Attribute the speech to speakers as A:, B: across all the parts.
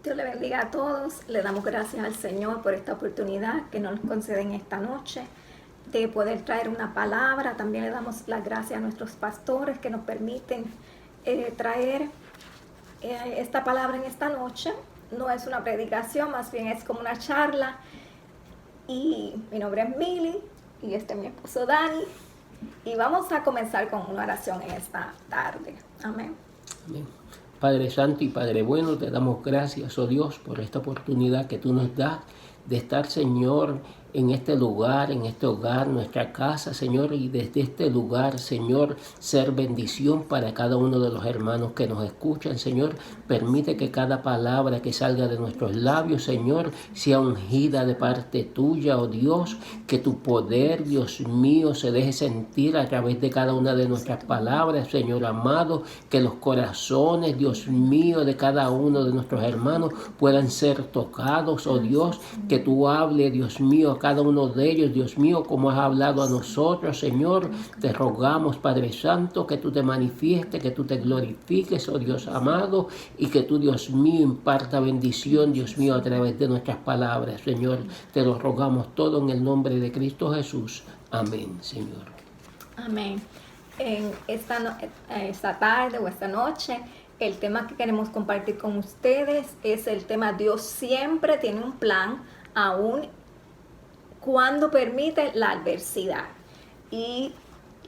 A: Dios le bendiga a todos. Le damos gracias al Señor por esta oportunidad que nos conceden esta noche de poder traer una palabra. También le damos las gracias a nuestros pastores que nos permiten traer esta palabra en esta noche. No es una predicación, más bien es como una charla. Y mi nombre es Mili y este es mi esposo Dani. Y vamos a comenzar con una oración en esta tarde. Amén.
B: Amén. Padre Santo y Padre Bueno, te damos gracias, oh Dios, por esta oportunidad que tú nos das de estar, Señor, en este lugar, en este hogar, nuestra casa, Señor, y desde este lugar, Señor, ser bendición para cada uno de los hermanos que nos escuchan, Señor. Permite que cada palabra que salga de nuestros labios, Señor, sea ungida de parte tuya, oh Dios, que tu poder, Dios mío, se deje sentir a través de cada una de nuestras palabras, Señor amado, que los corazones, Dios mío, de cada uno de nuestros hermanos puedan ser tocados, oh Dios, que tú hables, Dios mío, a cada uno de ellos, Dios mío, como has hablado a nosotros, Señor. Te rogamos, Padre Santo, que tú te manifiestes, que tú te glorifiques, oh Dios amado, y que tú, Dios mío, imparta bendición, Dios mío, a través de nuestras palabras, Señor. Te lo rogamos todo en el nombre de Cristo Jesús. Amén, Señor.
A: Amén. En esta tarde o esta noche, el tema que queremos compartir con ustedes es el tema Dios siempre tiene un plan, aún cuando permite la adversidad. Y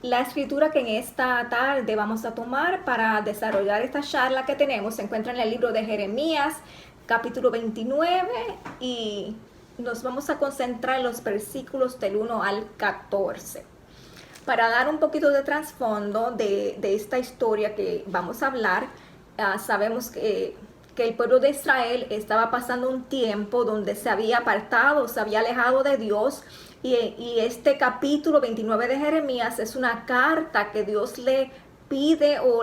A: la escritura que en esta tarde vamos a tomar para desarrollar esta charla que tenemos se encuentra en el libro de Jeremías, capítulo 29, y nos vamos a concentrar en los versículos del 1 al 14. Para dar un poquito de trasfondo de esta historia que vamos a hablar, sabemos que el pueblo de Israel estaba pasando un tiempo donde se había apartado, se había alejado de Dios, y este capítulo 29 de Jeremías es una carta que Dios le pide o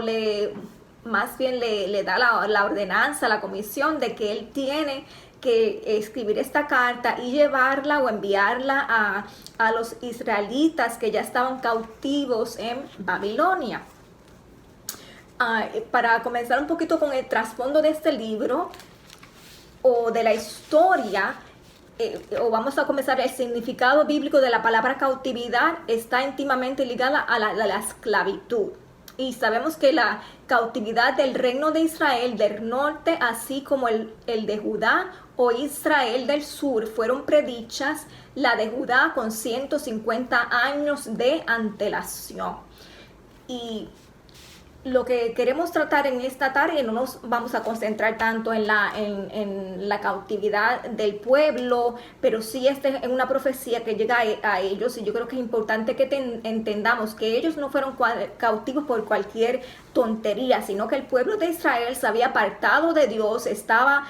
A: más bien le da la ordenanza, la comisión de que él tiene que escribir esta carta y llevarla o enviarla a los israelitas que ya estaban cautivos en Babilonia. Para comenzar un poquito con el trasfondo de este libro o de la historia, o vamos a comenzar, el significado bíblico de la palabra cautividad está íntimamente ligada a la esclavitud. Y sabemos que la cautividad del reino de Israel del norte, así como el de Judá o Israel del sur, fueron predichas, la de Judá con 150 años de antelación. Y lo que queremos tratar en esta tarde, no nos vamos a concentrar tanto en la cautividad del pueblo, pero sí es una profecía que llega a ellos, y yo creo que es importante que entendamos que ellos no fueron cautivos por cualquier tontería, sino que el pueblo de Israel se había apartado de Dios, estaba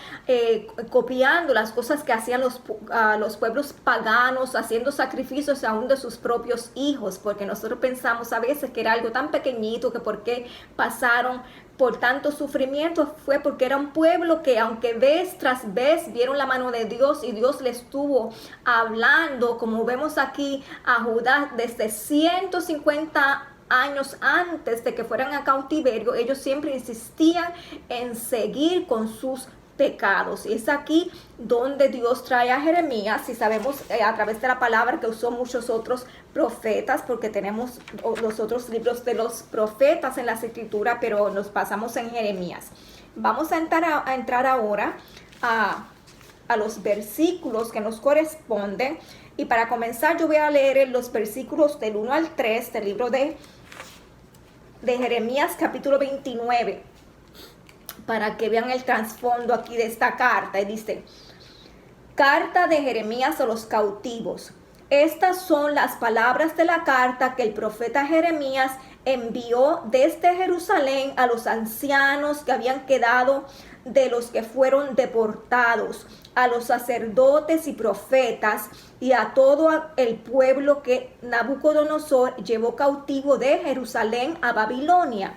A: copiando las cosas que hacían los pueblos paganos, haciendo sacrificios aún de sus propios hijos, porque nosotros pensamos a veces que era algo tan pequeñito, que por qué pasaron por tanto sufrimiento. Fue porque era un pueblo que, aunque vez tras vez vieron la mano de Dios y Dios les estuvo hablando, como vemos aquí a Judá desde 150 años antes de que fueran a cautiverio, ellos siempre insistían en seguir con sus pecados. Y es aquí donde Dios trae a Jeremías, y sabemos a través de la palabra que usó muchos otros profetas, porque tenemos los otros libros de los profetas en las escrituras, pero nos pasamos en Jeremías. Vamos a entrar ahora a los versículos que nos corresponden, y para comenzar yo voy a leer los versículos del 1 al 3 del libro de Jeremías capítulo 29, para que vean el trasfondo aquí de esta carta. Y dice: carta de Jeremías a los cautivos. Estas son las palabras de la carta que el profeta Jeremías envió desde Jerusalén a los ancianos que habían quedado de los que fueron deportados, a los sacerdotes y profetas, y a todo el pueblo que Nabucodonosor llevó cautivo de Jerusalén a Babilonia.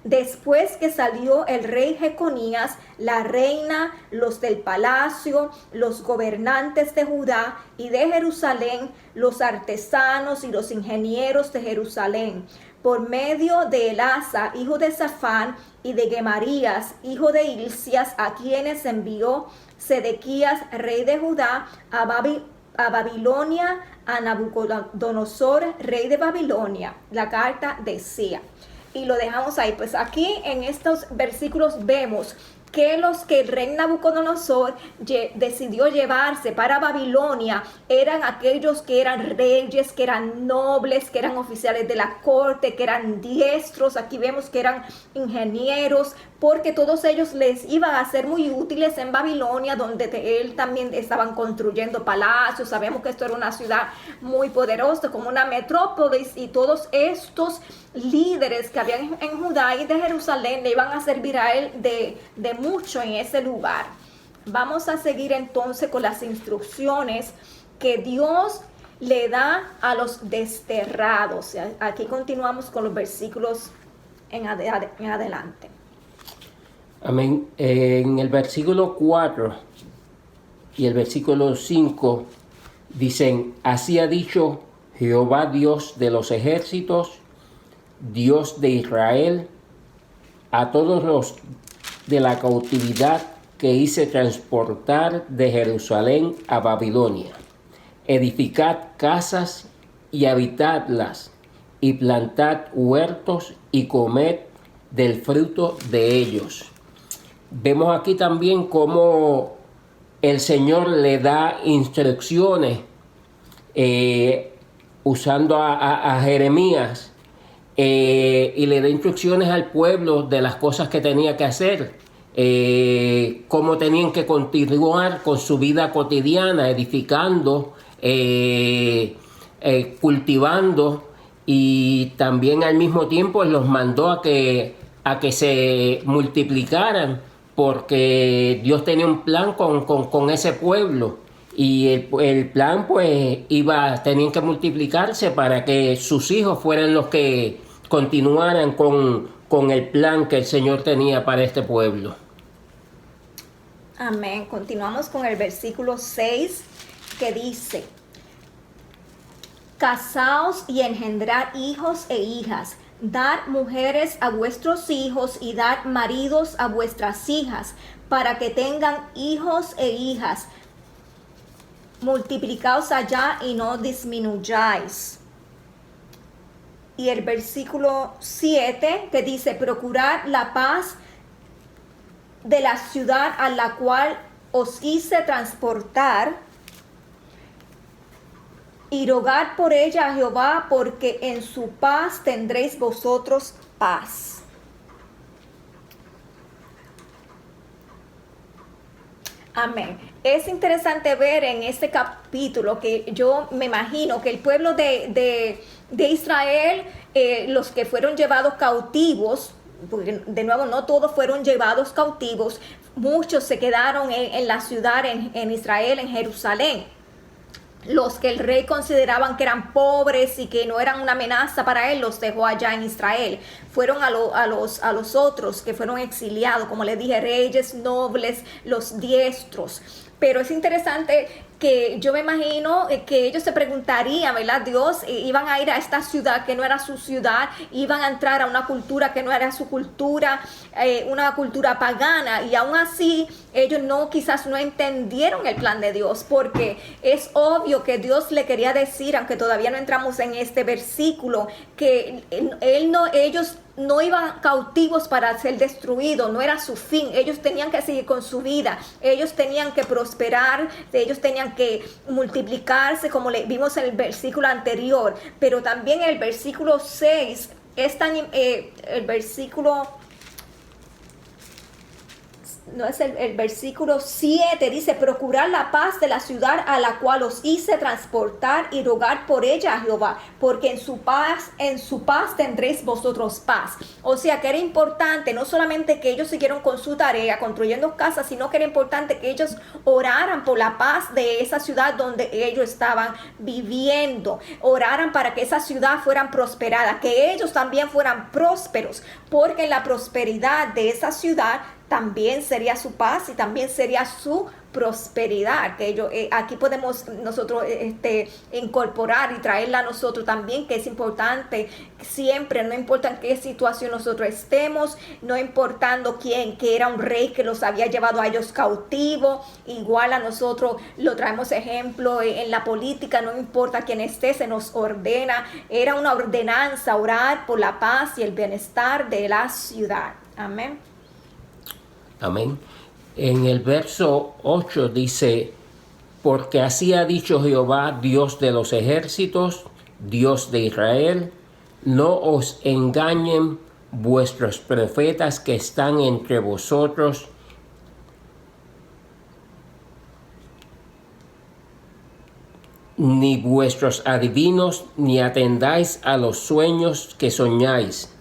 A: Después que salió el rey Jeconías, la reina, los del palacio, los gobernantes de Judá y de Jerusalén, los artesanos y los ingenieros de Jerusalén, por medio de Elasa, hijo de Safán, y de Gemarías, hijo de Hilcias, a quienes envió Sedequías, rey de Judá, a Babilonia, a Nabucodonosor, rey de Babilonia. La carta decía. Y lo dejamos ahí. Pues aquí en estos versículos vemos que los que el rey Nabucodonosor decidió llevarse para Babilonia eran aquellos que eran reyes, que eran nobles, que eran oficiales de la corte, que eran diestros. Aquí vemos que eran ingenieros, porque todos ellos les iban a ser muy útiles en Babilonia, donde él también estaban construyendo palacios. Sabemos que esto era una ciudad muy poderosa, como una metrópolis, y todos estos líderes que habían en Judá y de Jerusalén le iban a servir a él de mucho en ese lugar. Vamos a seguir entonces con las instrucciones que Dios le da a los desterrados. Aquí continuamos con los versículos en adelante.
B: Amén. En el versículo 4 y el versículo 5 dicen: así ha dicho Jehová, Dios de los ejércitos, Dios de Israel, a todos los de la cautividad que hice transportar de Jerusalén a Babilonia: edificad casas y habitadlas, y plantad huertos y comed del fruto de ellos. Vemos aquí también cómo el Señor le da instrucciones usando a Jeremías, y le da instrucciones al pueblo de las cosas que tenía que hacer, cómo tenían que continuar con su vida cotidiana, edificando, cultivando, y también al mismo tiempo los mandó a que se multiplicaran, porque Dios tenía un plan con ese pueblo, y el plan pues tenían que multiplicarse para que sus hijos fueran los que continuaran con el plan que el Señor tenía para este pueblo.
A: Amén. Continuamos con el versículo 6, que dice: casaos y engendrad hijos e hijas, dad mujeres a vuestros hijos y dad maridos a vuestras hijas, para que tengan hijos e hijas. Multiplicaos allá y no disminuyáis. Y el versículo 7, que dice: procurad la paz de la ciudad a la cual os hice transportar, y rogad por ella a Jehová, porque en su paz tendréis vosotros paz. Amén. Es interesante ver en este capítulo que yo me imagino que el pueblo de Israel, los que fueron llevados cautivos, porque de nuevo no todos fueron llevados cautivos, muchos se quedaron en la ciudad, en Israel, en Jerusalén. Los que el rey consideraban que eran pobres y que no eran una amenaza para él, los dejó allá en Israel. Fueron a los otros que fueron exiliados, como les dije, reyes, nobles, los diestros. Pero es interesante que yo me imagino que ellos se preguntarían, ¿verdad? Dios, iban a ir a esta ciudad que no era su ciudad, iban a entrar a una cultura que no era su cultura, una cultura pagana, y aún así ellos quizás no entendieron el plan de Dios, porque es obvio que Dios le quería decir, aunque todavía no entramos en este versículo, que ellos no iban cautivos para ser destruidos, no era su fin. Ellos tenían que seguir con su vida, ellos tenían que prosperar, ellos tenían que multiplicarse, como le vimos en el versículo anterior. Pero también el versículo 6 es el versículo... No es el versículo 7, dice: procurar la paz de la ciudad a la cual os hice transportar, y rogar por ella a Jehová, porque en su paz tendréis vosotros paz. O sea que era importante no solamente que ellos siguieron con su tarea construyendo casas, sino que era importante que ellos oraran por la paz de esa ciudad donde ellos estaban viviendo, oraran para que esa ciudad fuera prosperada, que ellos también fueran prósperos, porque en la prosperidad de esa ciudad también sería su paz y también sería su prosperidad, que aquí podemos nosotros incorporar y traerla a nosotros también, que es importante siempre, no importa en qué situación nosotros estemos, no importando quién, que era un rey que los había llevado a ellos cautivos, igual a nosotros lo traemos ejemplo en la política, no importa quién esté, se nos ordena, era una ordenanza orar por la paz y el bienestar de la ciudad. Amén.
B: Amén. En el verso 8 dice, porque así ha dicho Jehová, Dios de los ejércitos, Dios de Israel, no os engañen vuestros profetas que están entre vosotros, ni vuestros adivinos, ni atendáis a los sueños que soñáis,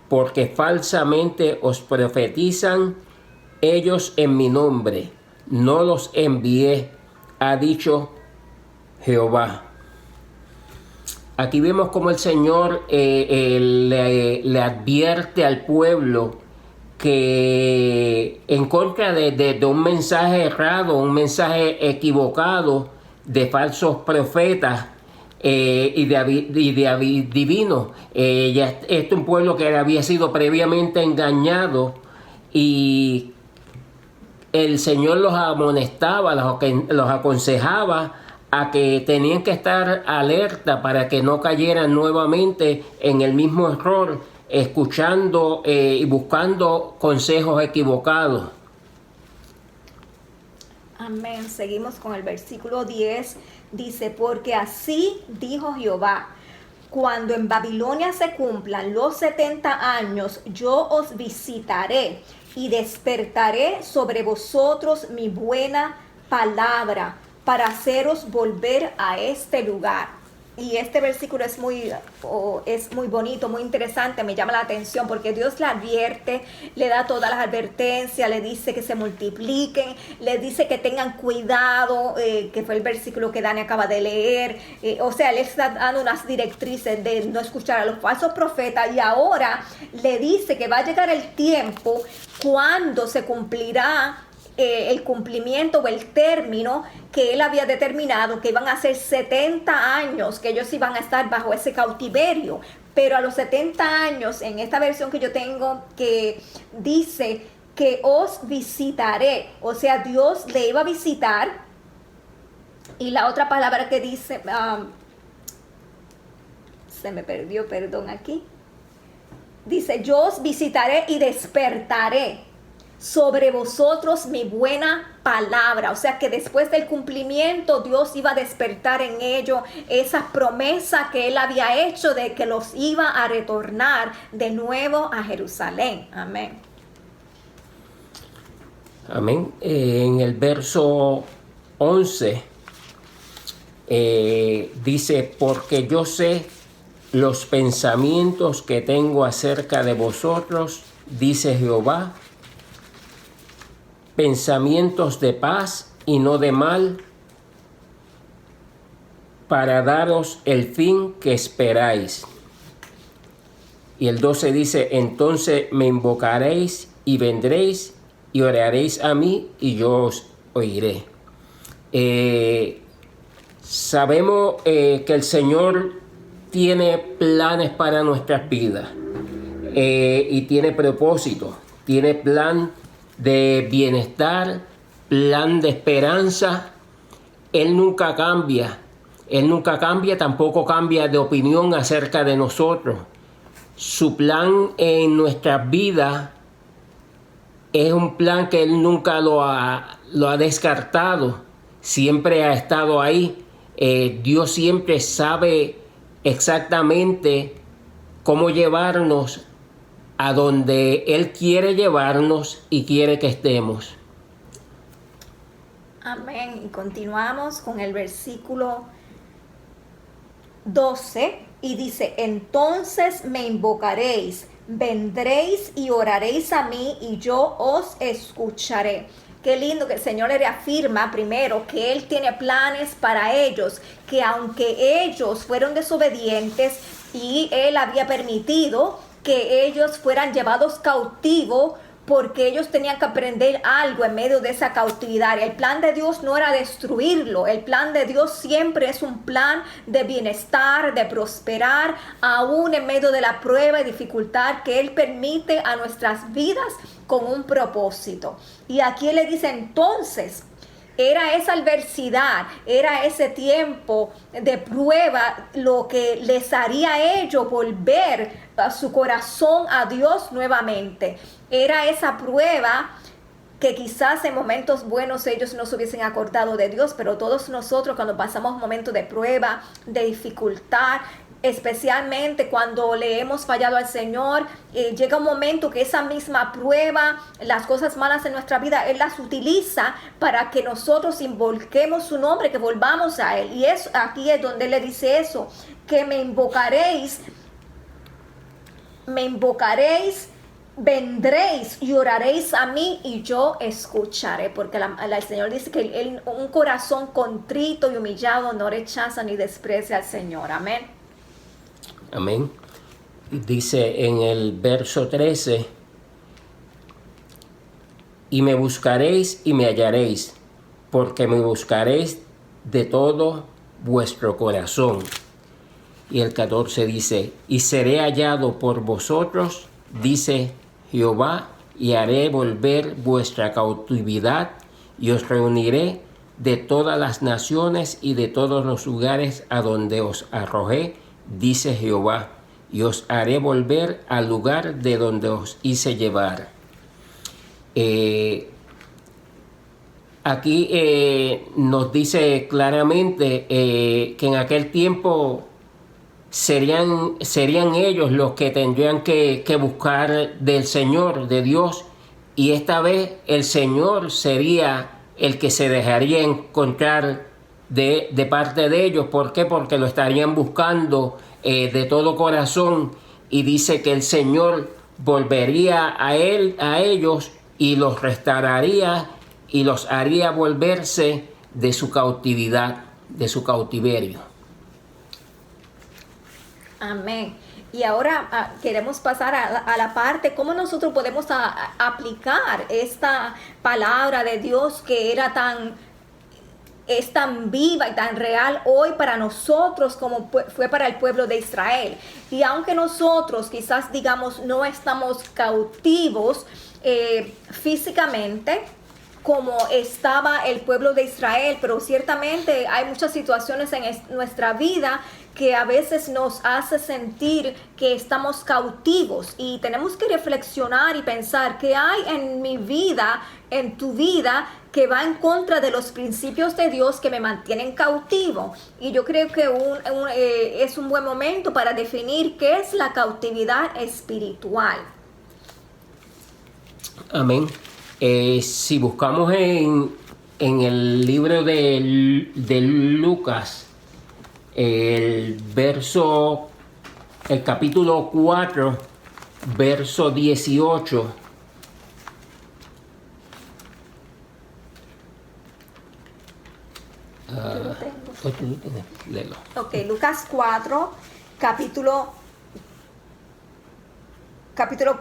B: porque falsamente os profetizan ellos en mi nombre, no los envié, ha dicho Jehová. Aquí vemos como el Señor le advierte al pueblo que en contra de un mensaje errado, un mensaje equivocado de falsos profetas y de adivinos. Este es un pueblo que había sido previamente engañado y el Señor los amonestaba, los aconsejaba a que tenían que estar alerta para que no cayeran nuevamente en el mismo error, escuchando y buscando consejos equivocados.
A: Amén. Seguimos con el versículo 10. Dice, porque así dijo Jehová, cuando en Babilonia se cumplan los 70 años, yo os visitaré y despertaré sobre vosotros mi buena palabra para haceros volver a este lugar. Y este versículo es muy bonito, muy interesante, me llama la atención porque Dios le advierte, le da todas las advertencias, le dice que se multipliquen, le dice que tengan cuidado, que fue el versículo que Dani acaba de leer. O sea, le está dando unas directrices de no escuchar a los falsos profetas y ahora le dice que va a llegar el tiempo cuando se cumplirá el cumplimiento o el término que él había determinado, que iban a ser 70 años que ellos iban a estar bajo ese cautiverio, pero a los 70 años, en esta versión que yo tengo, que dice que os visitaré, o sea, Dios le iba a visitar, y la otra palabra que dice, se me perdió, perdón, aquí, dice, yo os visitaré y despertaré sobre vosotros mi buena palabra. O sea que después del cumplimiento Dios iba a despertar en ellos esa promesa que él había hecho de que los iba a retornar de nuevo a Jerusalén. Amén.
B: Amén. En el verso 11 dice, porque yo sé los pensamientos que tengo acerca de vosotros, dice Jehová, pensamientos de paz y no de mal, para daros el fin que esperáis. Y el 12 dice, entonces me invocaréis y vendréis y oraréis a mí y yo os oiré. Sabemos que el Señor tiene planes para nuestras vidas y tiene propósito, tiene plan de bienestar, plan de esperanza. Él nunca cambia, tampoco cambia de opinión acerca de nosotros. Su plan en nuestras vidas es un plan que Él nunca lo ha descartado, siempre ha estado ahí. Dios siempre sabe exactamente cómo llevarnos a donde Él quiere llevarnos y quiere que estemos.
A: Amén. Y continuamos con el versículo 12 y dice, entonces me invocaréis, vendréis y oraréis a mí y yo os escucharé. Qué lindo que el Señor le reafirma primero que Él tiene planes para ellos, que aunque ellos fueron desobedientes y Él había permitido que ellos fueran llevados cautivos porque ellos tenían que aprender algo en medio de esa cautividad. El plan de Dios no era destruirlo, el plan de Dios siempre es un plan de bienestar, de prosperar, aún en medio de la prueba y dificultad que Él permite a nuestras vidas con un propósito. Y aquí Él le dice entonces, era esa adversidad, era ese tiempo de prueba lo que les haría a ellos volver a su corazón a Dios nuevamente. Era esa prueba que quizás en momentos buenos ellos no se hubiesen acordado de Dios, pero todos nosotros cuando pasamos momentos de prueba, de dificultad, especialmente cuando le hemos fallado al Señor, llega un momento que esa misma prueba, las cosas malas en nuestra vida, Él las utiliza para que nosotros invoquemos su nombre, que volvamos a Él. Y es aquí es donde Él le dice eso, que me invocaréis, vendréis y oraréis a mí y yo escucharé, porque el Señor dice que un corazón contrito y humillado no rechaza ni desprecia al Señor. Amén.
B: Amén. Dice en el verso 13, y me buscaréis y me hallaréis, porque me buscaréis de todo vuestro corazón. Y el 14 dice, y seré hallado por vosotros, dice Jehová, y haré volver vuestra cautividad, y os reuniré de todas las naciones y de todos los lugares a donde os arrojé, dice Jehová, y os haré volver al lugar de donde os hice llevar. Aquí nos dice claramente que en aquel tiempo serían ellos los que tendrían que buscar del Señor, de Dios, y esta vez el Señor sería el que se dejaría encontrar de parte de ellos. ¿Por qué? Porque lo estarían buscando de todo corazón, y dice que el Señor volvería a ellos y los restauraría y los haría volverse de su cautividad, de su cautiverio.
A: Amén. Y ahora queremos pasar a la parte cómo nosotros podemos aplicar esta palabra de Dios que es tan viva y tan real hoy para nosotros como fue para el pueblo de Israel. Y aunque nosotros quizás digamos no estamos cautivos físicamente como estaba el pueblo de Israel, pero ciertamente hay muchas situaciones en nuestra vida que a veces nos hace sentir que estamos cautivos, y tenemos que reflexionar y pensar qué hay en mi vida, en tu vida, que va en contra de los principios de Dios que me mantienen cautivo. Y yo creo que es un buen momento para definir qué es la cautividad espiritual.
B: Amén. Si buscamos en el libro de Lucas, el capítulo 4, verso 18.
A: Ok, Lucas 4, capítulo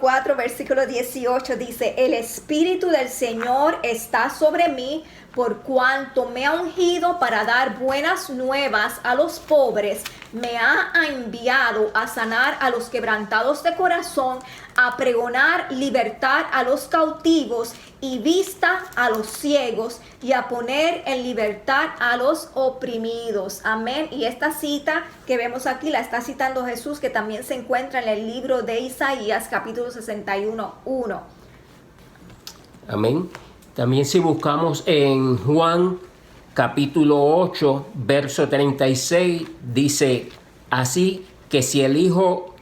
A: 4, versículo 18 dice: el Espíritu del Señor está sobre mí, por cuanto me ha ungido para dar buenas nuevas a los pobres, me ha enviado a sanar a los quebrantados de corazón, a pregonar libertad a los cautivos y vista a los ciegos, y a poner en libertad a los oprimidos. Amén. Y esta cita que vemos aquí la está citando Jesús, que también se encuentra en el libro de Isaías, capítulo 61:1.
B: Amén. También si buscamos en Juan capítulo 8, verso 36, dice: así que si el Hijo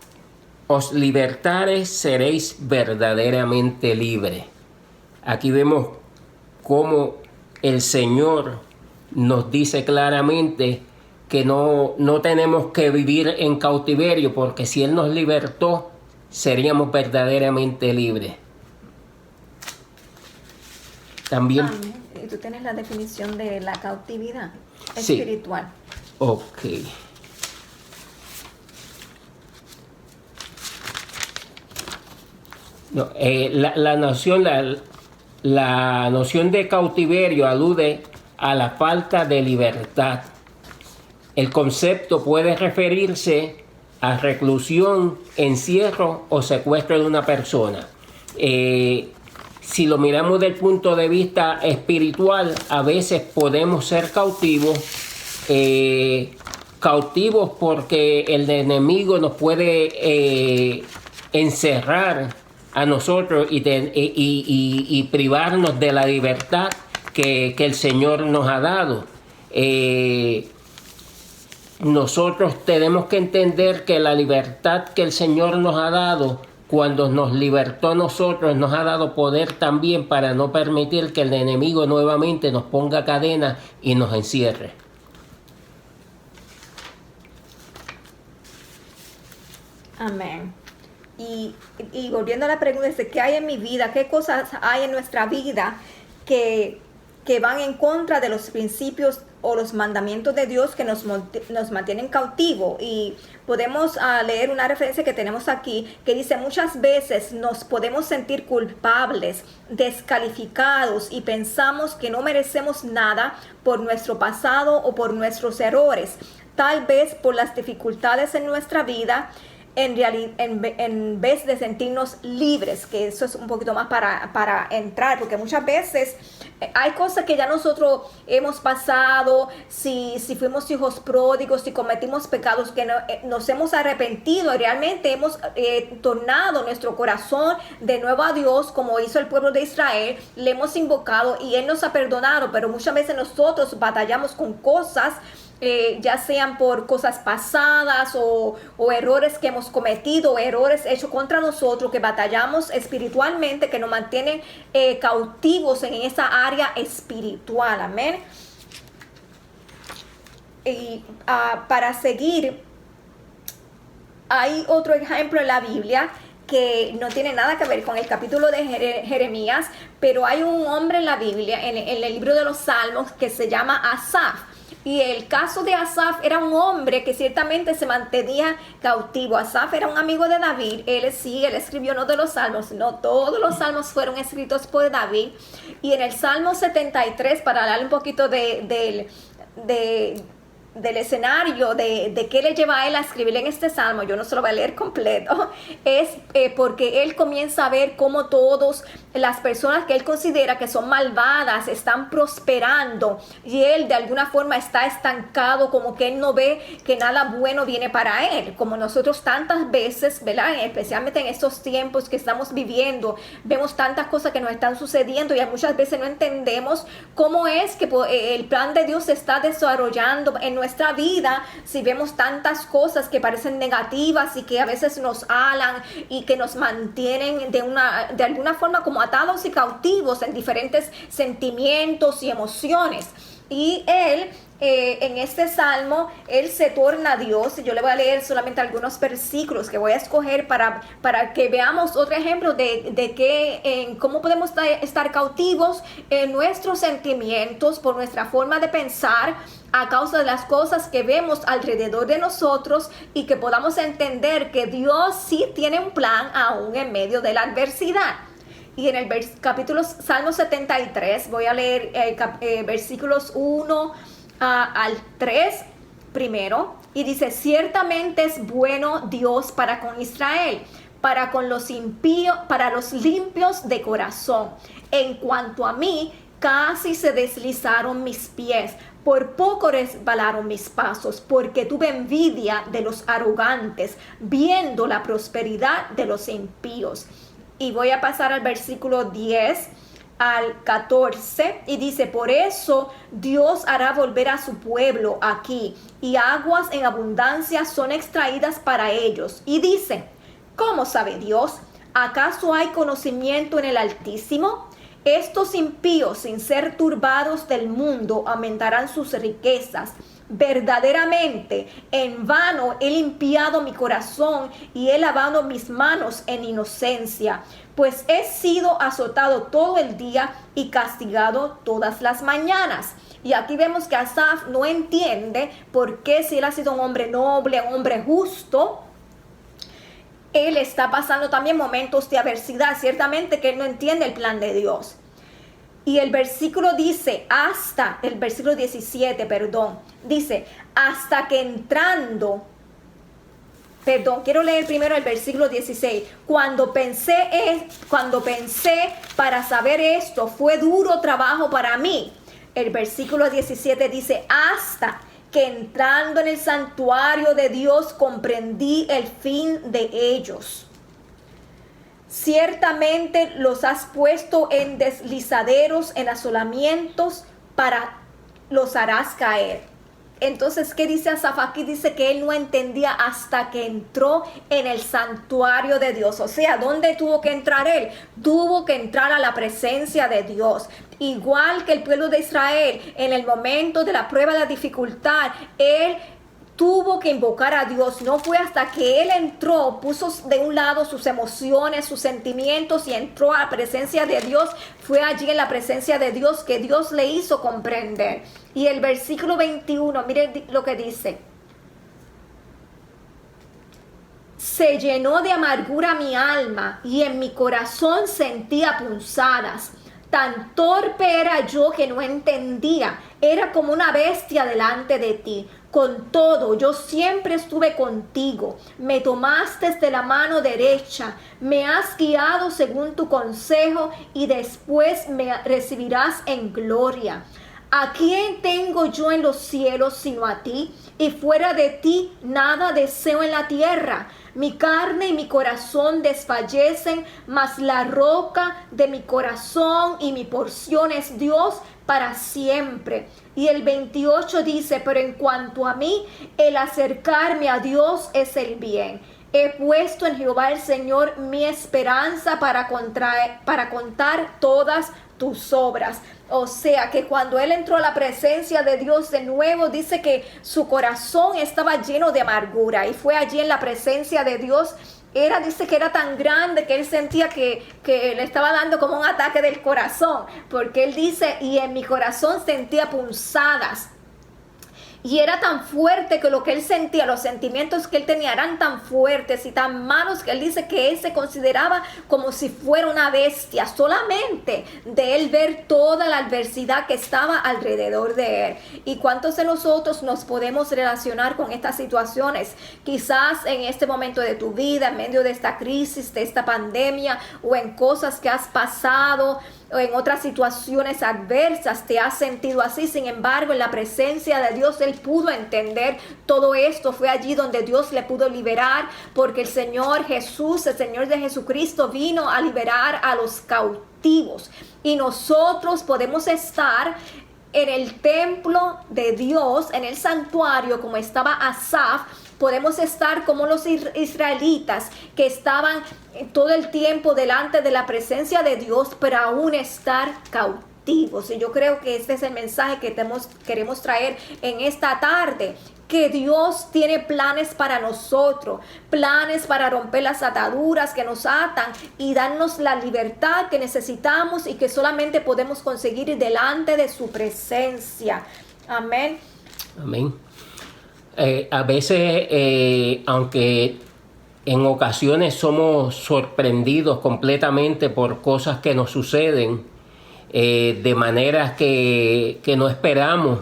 B: os libertare, seréis verdaderamente libres. Aquí vemos cómo el Señor nos dice claramente que no tenemos que vivir en cautiverio, porque si Él nos libertó, seríamos verdaderamente libres. También.
A: Amén. Y tú tienes la definición de la cautividad
B: Sí.
A: espiritual.
B: Ok. No, la noción de cautiverio alude a la falta de libertad. El concepto puede referirse a reclusión, encierro o secuestro de una persona. Si lo miramos desde el punto de vista espiritual, a veces podemos ser cautivos, porque el enemigo nos puede encerrar a nosotros y privarnos de la libertad que el Señor nos ha dado. Nosotros tenemos que entender que la libertad que el Señor nos ha dado, cuando nos libertó a nosotros, nos ha dado poder también para no permitir que el enemigo nuevamente nos ponga cadenas y nos encierre.
A: Amén. Y volviendo a la pregunta de qué hay en mi vida, qué cosas hay en nuestra vida que van en contra de los principios o los mandamientos de Dios que nos mantienen cautivos. Y podemos leer una referencia que tenemos aquí que dice: muchas veces nos podemos sentir culpables, descalificados y pensamos que no merecemos nada por nuestro pasado o por nuestros errores, tal vez por las dificultades en nuestra vida. En vez de sentirnos libres, que eso es un poquito más para entrar, porque muchas veces hay cosas que ya nosotros hemos pasado, si fuimos hijos pródigos, si cometimos pecados que nos hemos arrepentido y realmente hemos tornado nuestro corazón de nuevo a Dios, como hizo el pueblo de Israel, le hemos invocado y Él nos ha perdonado, pero muchas veces nosotros batallamos con cosas, ya sean por cosas pasadas o errores que hemos cometido, errores hechos contra nosotros, que batallamos espiritualmente, que nos mantienen cautivos en esa área espiritual. Amén. Y para seguir, hay otro ejemplo en la Biblia que no tiene nada que ver con el capítulo de Jeremías, pero hay un hombre en la Biblia, en el libro de los Salmos, que se llama Asaf. Y el caso de Asaf era un hombre que ciertamente se mantenía cautivo. Asaf era un amigo de David. Él escribió uno de los salmos. No todos los salmos fueron escritos por David. Y en el Salmo 73, para darle un poquito del escenario de qué le lleva a él a escribir en este salmo, yo no se lo voy a leer completo, es porque él comienza a ver cómo todas las personas que él considera que son malvadas están prosperando y él de alguna forma está estancado, como que él no ve que nada bueno viene para él, como nosotros tantas veces, ¿verdad? Especialmente en estos tiempos que estamos viviendo, vemos tantas cosas que nos están sucediendo y muchas veces no entendemos cómo es que el plan de Dios se está desarrollando en nuestra vida, si vemos tantas cosas que parecen negativas y que a veces nos alan y que nos mantienen de alguna forma como atados y cautivos en diferentes sentimientos y emociones. Y él, en este salmo, él se torna a Dios. Yo le voy a leer solamente algunos versículos que voy a escoger para que veamos otro ejemplo de cómo podemos estar cautivos en nuestros sentimientos por nuestra forma de pensar a causa de las cosas que vemos alrededor de nosotros, y que podamos entender que Dios sí tiene un plan aún en medio de la adversidad. Y en el capítulo Salmo 73 voy a leer versículos 1 al 3 primero. Y dice: ciertamente es bueno Dios para con Israel, para con los impíos, para los limpios de corazón. En cuanto a mí, casi se deslizaron mis pies, por poco resbalaron mis pasos, porque tuve envidia de los arrogantes, viendo la prosperidad de los impíos. Y voy a pasar al versículo 10 al 14 y dice: por eso Dios hará volver a su pueblo aquí, y aguas en abundancia son extraídas para ellos. Y dice: ¿cómo sabe Dios? ¿Acaso hay conocimiento en el Altísimo? Estos impíos, sin ser turbados del mundo, aumentarán sus riquezas. Verdaderamente, en vano he limpiado mi corazón y he lavado mis manos en inocencia, pues he sido azotado todo el día y castigado todas las mañanas. Y aquí vemos que Asaf no entiende por qué, si él ha sido un hombre noble, un hombre justo, él está pasando también momentos de adversidad. Ciertamente que él no entiende el plan de Dios. Y el versículo dice, el versículo 17, dice, hasta que quiero leer primero el versículo 16. Cuando pensé para saber esto, fue duro trabajo para mí. El versículo 17 dice, hasta que entrando en el santuario de Dios comprendí el fin de ellos. Ciertamente los has puesto en deslizaderos, en asolamientos, los harás caer. Entonces, ¿qué dice Asaf aquí? Dice que él no entendía hasta que entró en el santuario de Dios. O sea, ¿dónde tuvo que entrar él? Tuvo que entrar a la presencia de Dios. Igual que el pueblo de Israel, en el momento de la prueba de la dificultad, él tuvo que invocar a Dios. No fue hasta que él entró, puso de un lado sus emociones, sus sentimientos y entró a la presencia de Dios. Fue allí en la presencia de Dios que Dios le hizo comprender. Y el versículo 21, mire lo que dice. Se llenó de amargura mi alma y en mi corazón sentía punzadas. Tan torpe era yo que no entendía. Era como una bestia delante de ti. Con todo, yo siempre estuve contigo. Me tomaste de la mano derecha. Me has guiado según tu consejo y después me recibirás en gloria. ¿A quién tengo yo en los cielos sino a ti? Y fuera de ti nada deseo en la tierra. Mi carne y mi corazón desfallecen, mas la roca de mi corazón y mi porción es Dios para siempre. Y el 28 dice, pero en cuanto a mí, el acercarme a Dios es el bien. He puesto en Jehová el Señor mi esperanza para contar todas tus obras. O sea que cuando él entró a la presencia de Dios de nuevo, dice que su corazón estaba lleno de amargura y fue allí en la presencia de Dios. Dice que era tan grande que él sentía que le estaba dando como un ataque del corazón, porque él dice, y en mi corazón sentía punzadas. Y era tan fuerte que lo que él sentía, los sentimientos que él tenía eran tan fuertes y tan malos que él dice que él se consideraba como si fuera una bestia, solamente de él ver toda la adversidad que estaba alrededor de él. ¿Y cuántos de nosotros nos podemos relacionar con estas situaciones? Quizás en este momento de tu vida, en medio de esta crisis, de esta pandemia, o en cosas que has pasado, o en otras situaciones adversas te has sentido así. Sin embargo, en la presencia de Dios él pudo entender todo esto. Fue allí donde Dios le pudo liberar, porque el Señor Jesús, el Señor de Jesucristo, vino a liberar a los cautivos. Y nosotros podemos estar en el templo de Dios, en el santuario, como estaba Asaf. Podemos estar como los israelitas que estaban todo el tiempo delante de la presencia de Dios, pero aún estar cautivos. Y yo creo que este es el mensaje que queremos traer en esta tarde, que Dios tiene planes para nosotros, planes para romper las ataduras que nos atan y darnos la libertad que necesitamos y que solamente podemos conseguir delante de su presencia. Amén.
B: Amén. A veces, aunque en ocasiones somos sorprendidos completamente por cosas que nos suceden de maneras que no esperamos,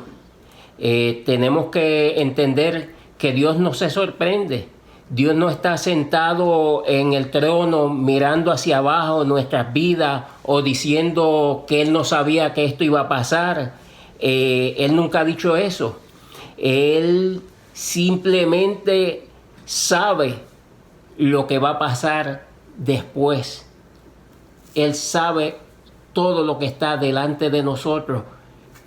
B: tenemos que entender que Dios no se sorprende. Dios no está sentado en el trono mirando hacia abajo nuestras vidas o diciendo que Él no sabía que esto iba a pasar. Él nunca ha dicho eso. Él simplemente sabe lo que va a pasar después. Él sabe todo lo que está delante de nosotros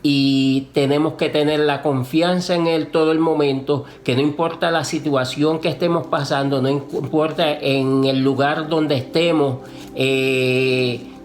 B: y tenemos que tener la confianza en Él todo el momento, que no importa la situación que estemos pasando, no importa en el lugar donde estemos,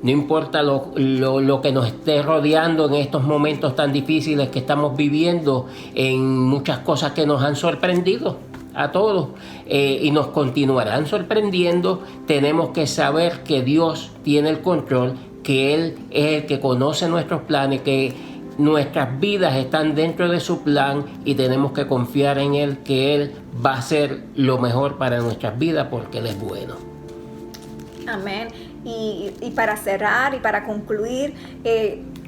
B: no importa lo que nos esté rodeando en estos momentos tan difíciles que estamos viviendo, en muchas cosas que nos han sorprendido a todos y nos continuarán sorprendiendo. Tenemos que saber que Dios tiene el control, que Él es el que conoce nuestros planes, que nuestras vidas están dentro de su plan y tenemos que confiar en Él, que Él va a hacer lo mejor para nuestras vidas porque Él es bueno.
A: Amén. Y para cerrar y para concluir,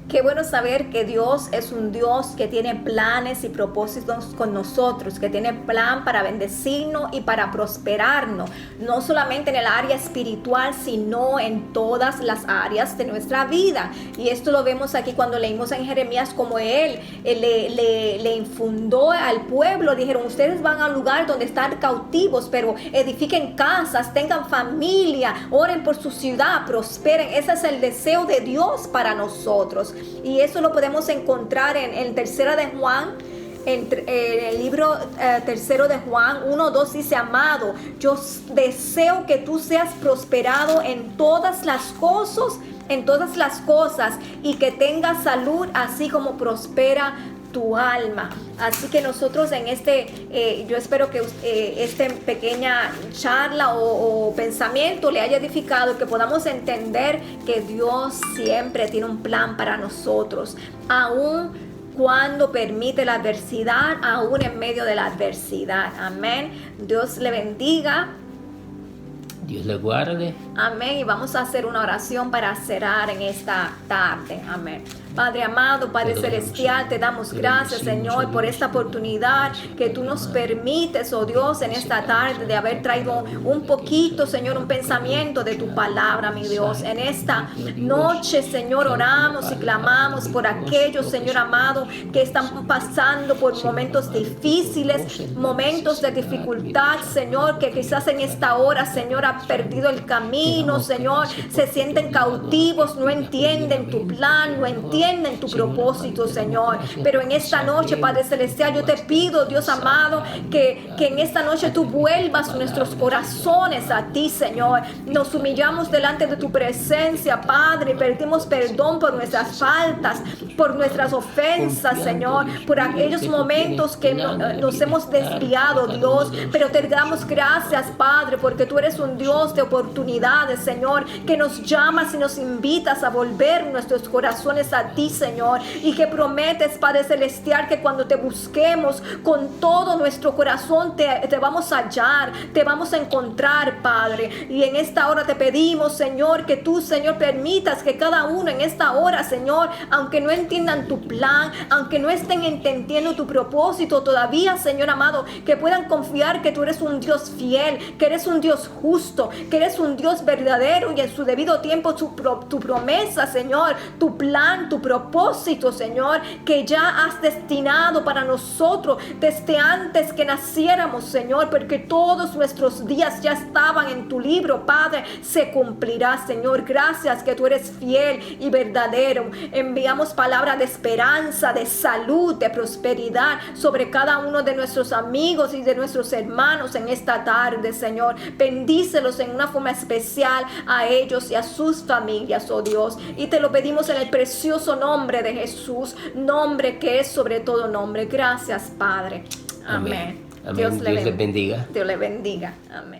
A: qué bueno saber que Dios es un Dios que tiene planes y propósitos con nosotros, que tiene plan para bendecirnos y para prosperarnos, no solamente en el área espiritual, sino en todas las áreas de nuestra vida. Y esto lo vemos aquí cuando leímos en Jeremías, como él le infundó al pueblo. Dijeron: ustedes van a un lugar donde están cautivos, pero edifiquen casas, tengan familia, oren por su ciudad, prosperen. Ese es el deseo de Dios para nosotros. Y eso lo podemos encontrar en Tercera de Juan, en el libro tercero de Juan 1:2 dice: amado, yo deseo que tú seas prosperado en todas las cosas y que tengas salud así como prospera tu alma. Así que nosotros en yo espero que esta pequeña charla o pensamiento le haya edificado, que podamos entender que Dios siempre tiene un plan para nosotros, aún cuando permite la adversidad, aún en medio de la adversidad. Amén. Dios le bendiga.
B: Dios le guarde.
A: Amén. Y vamos a hacer una oración para cerrar en esta tarde. Amén. Padre amado, Padre celestial, te damos gracias, Señor, por esta oportunidad que tú nos permites, oh Dios, en esta tarde, de haber traído un poquito, Señor, un pensamiento de tu palabra, mi Dios. En esta noche, Señor, oramos y clamamos por aquellos, Señor amado, que están pasando por momentos difíciles, momentos de dificultad, Señor, que quizás en esta hora, Señor, han perdido el camino, Señor, se sienten cautivos, no entienden tu plan, no entienden tu propósito, Señor. Pero en esta noche, Padre celestial, yo te pido, Dios amado, que en esta noche tú vuelvas nuestros corazones a ti, Señor. Nos humillamos delante de tu presencia, Padre, y pedimos perdón por nuestras faltas, por nuestras ofensas, Señor, por aquellos momentos que nos hemos desviado, Dios. Pero te damos gracias, Padre, porque tú eres un Dios de oportunidades, Señor, que nos llamas y nos invitas a volver nuestros corazones a ti, Señor, y que prometes, Padre celestial, que cuando te busquemos con todo nuestro corazón te vamos a hallar, te vamos a encontrar, Padre. Y en esta hora te pedimos, Señor, que tú, Señor, permitas que cada uno en esta hora, Señor, aunque no entiendan tu plan, aunque no estén entendiendo tu propósito todavía, Señor amado, que puedan confiar que tú eres un Dios fiel, que eres un Dios justo, que eres un Dios verdadero, y en su debido tiempo tu promesa, Señor, tu plan, tu propósito, Señor, que ya has destinado para nosotros desde antes que naciéramos, Señor, porque todos nuestros días ya estaban en tu libro, Padre, se cumplirá, Señor. Gracias que tú eres fiel y verdadero. Enviamos palabras de esperanza, de salud, de prosperidad sobre cada uno de nuestros amigos y de nuestros hermanos en esta tarde, Señor. Bendícelos en una forma especial a ellos y a sus familias, oh Dios, y te lo pedimos en el precioso nombre de Jesús, nombre que es sobre todo nombre. Gracias, Padre. Amén.
B: Amén. Dios les bendiga.
A: Dios le bendiga. Amén.